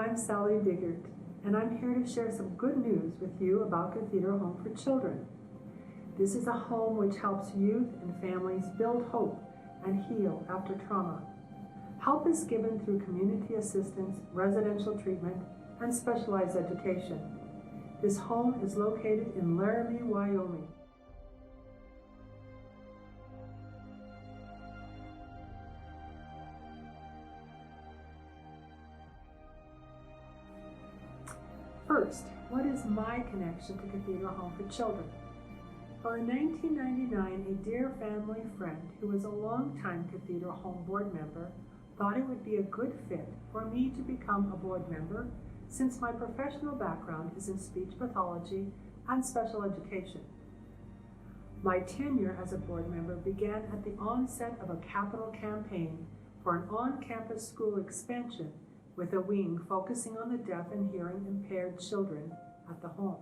I'm Sally Diggert, and I'm here to share some good news with you about Cathedral Home for Children. This is a home which helps youth and families build hope and heal after trauma. Help is given through community assistance, residential treatment, and specialized education. This home is located in Laramie, Wyoming. First, what is my connection to Cathedral Home for Children? Well, in 1999, a dear family friend who was a longtime Cathedral Home board member thought it would be a good fit for me to become a board member since my professional background is in speech pathology and special education. My tenure as a board member began at the onset of a capital campaign for an on-campus school expansion with a wing focusing on the deaf and hearing impaired children at the home.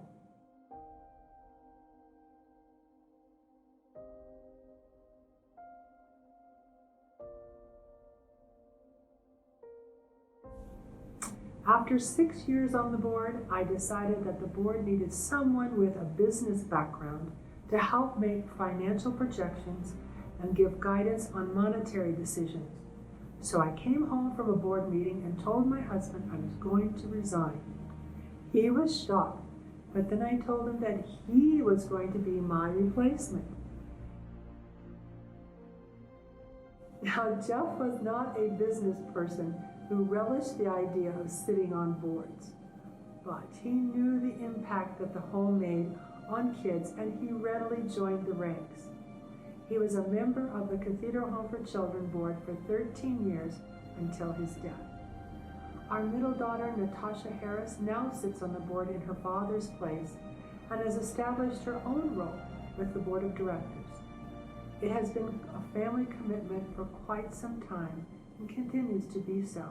After 6 years on the board, I decided that the board needed someone with a business background to help make financial projections and give guidance on monetary decisions. So I came home from a board meeting and told my husband I was going to resign. He was shocked, but then I told him that he was going to be my replacement. Now, Jeff was not a business person who relished the idea of sitting on boards, but he knew the impact that the home made on kids, and he readily joined the ranks. He was a member of the Cathedral Home for Children board for 13 years until his death. Our middle daughter, Natasha Harris, now sits on the board in her father's place and has established her own role with the board of directors. It has been a family commitment for quite some time and continues to be so.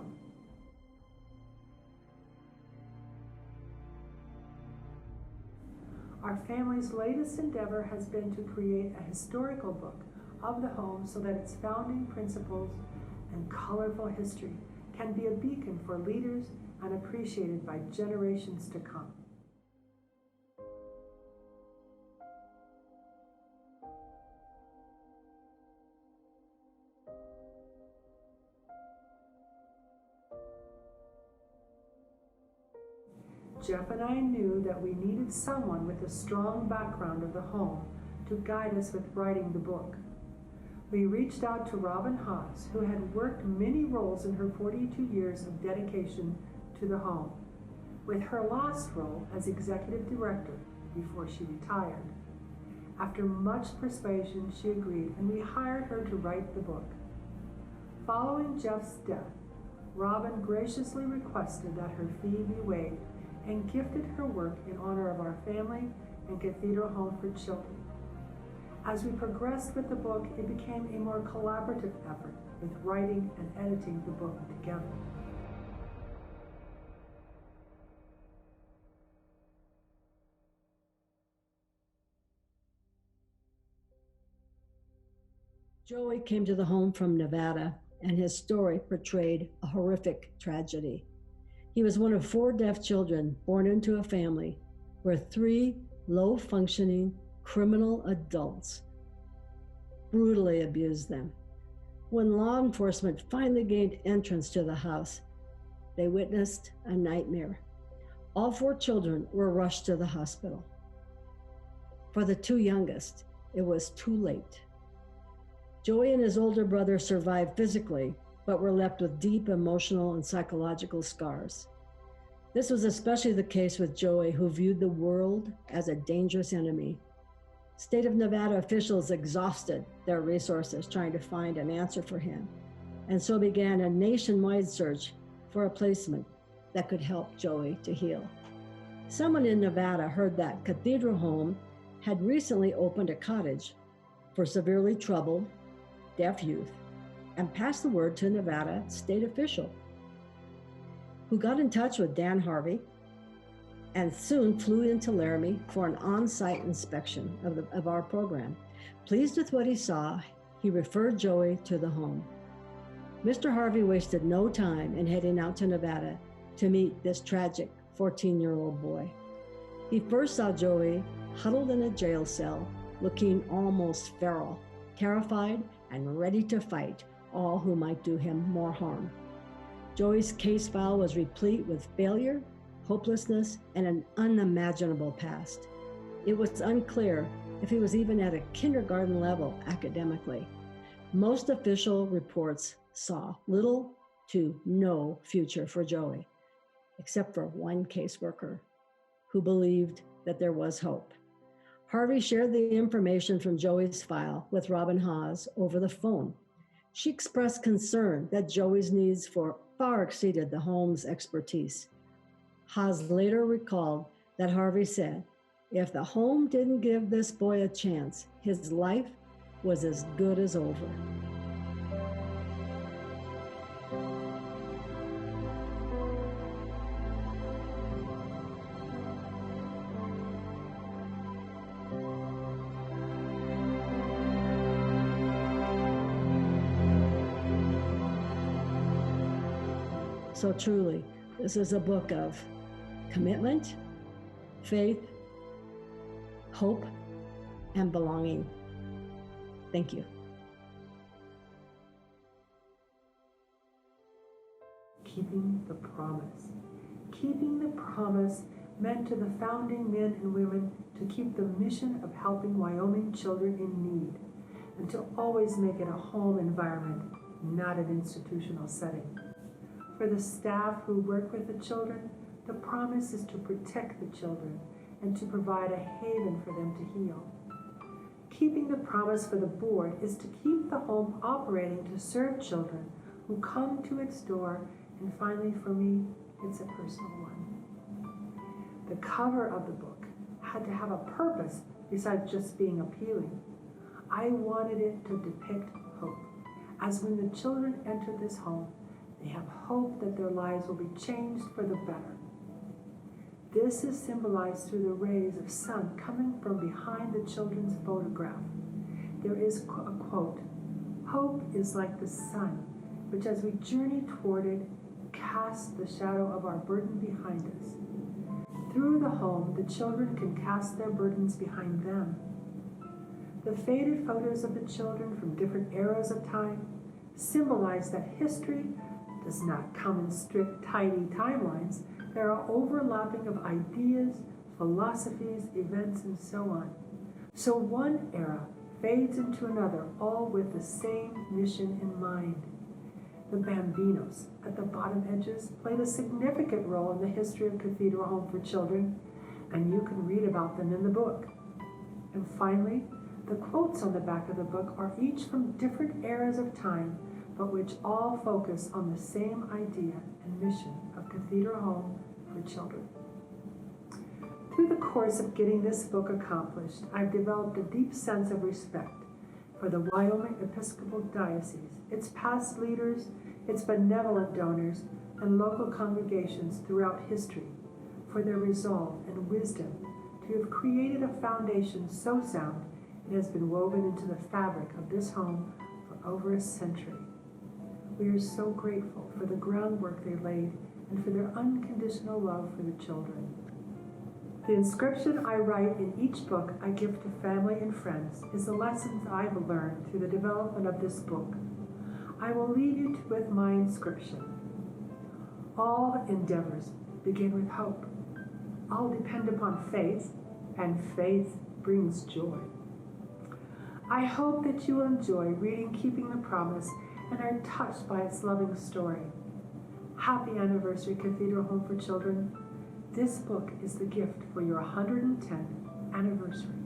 Our family's latest endeavor has been to create a historical book of the home so that its founding principles and colorful history can be a beacon for leaders and appreciated by generations to come. Jeff and I knew that we needed someone with a strong background of the home to guide us with writing the book. We reached out to Robin Haas, who had worked many roles in her 42 years of dedication to the home, with her last role as executive director before she retired. After much persuasion, she agreed, and we hired her to write the book. Following Jeff's death, Robin graciously requested that her fee be waived and gifted her work in honor of our family and Cathedral Home for Children. As we progressed with the book, it became a more collaborative effort with writing and editing the book together. Joey came to the home from Nevada, and his story portrayed a horrific tragedy. He was one of 4 deaf children born into a family where 3 low-functioning criminal adults brutally abused them. When law enforcement finally gained entrance to the house, they witnessed a nightmare. All 4 children were rushed to the hospital. For the 2 youngest, it was too late. Joey and his older brother survived physically, but were left with deep emotional and psychological scars. This was especially the case with Joey, who viewed the world as a dangerous enemy. State of Nevada officials exhausted their resources trying to find an answer for him, and so began a nationwide search for a placement that could help Joey to heal. Someone in Nevada heard that Cathedral Home had recently opened a cottage for severely troubled deaf youth, and passed the word to a Nevada state official, who got in touch with Dan Harvey and soon flew into Laramie for an on-site inspection of our program. Pleased with what he saw, he referred Joey to the home. Mr. Harvey wasted no time in heading out to Nevada to meet this tragic 14-year-old boy. He first saw Joey huddled in a jail cell, looking almost feral, terrified and ready to fight all who might do him more harm. Joey's case file was replete with failure, hopelessness, and an unimaginable past. It was unclear if he was even at a kindergarten level academically. Most official reports saw little to no future for Joey, except for one caseworker who believed that there was hope. Harvey shared the information from Joey's file with Robin Haas over the phone. She expressed concern that Joey's needs far exceeded the home's expertise. Haas later recalled that Harvey said, "If the home didn't give this boy a chance, his life was as good as over." So truly, this is a book of commitment, faith, hope, and belonging. Thank you. Keeping the promise. Keeping the promise meant to the founding men and women to keep the mission of helping Wyoming children in need and to always make it a home environment, not an institutional setting. For the staff who work with the children, the promise is to protect the children and to provide a haven for them to heal. Keeping the promise for the board is to keep the home operating to serve children who come to its door, and finally for me, it's a personal one. The cover of the book had to have a purpose besides just being appealing. I wanted it to depict hope, as when the children enter this home, they have hope that their lives will be changed for the better. This is symbolized through the rays of sun coming from behind the children's photograph. There is a quote, "Hope is like the sun, which as we journey toward it, casts the shadow of our burden behind us." Through the home, the children can cast their burdens behind them. The faded photos of the children from different eras of time symbolize that history does not come in strict, tidy timelines. There are overlapping of ideas, philosophies, events, and so on. So one era fades into another, all with the same mission in mind. The Bambinos at the bottom edges played a significant role in the history of Cathedral Home for Children, and you can read about them in the book. And finally, the quotes on the back of the book are each from different eras of time, but which all focus on the same idea and mission of Cathedral Home for Children. Through the course of getting this book accomplished, I've developed a deep sense of respect for the Wyoming Episcopal Diocese, its past leaders, its benevolent donors, and local congregations throughout history, for their resolve and wisdom to have created a foundation so sound it has been woven into the fabric of this home for over a century. We are so grateful for the groundwork they laid and for their unconditional love for the children. The inscription I write in each book I give to family and friends is the lessons I've learned through the development of this book. I will leave you with my inscription. All endeavors begin with hope. All depend upon faith, and faith brings joy. I hope that you will enjoy reading Keeping the Promise and are touched by its loving story. Happy anniversary, Cathedral Home for Children. This book is the gift for your 110th anniversary.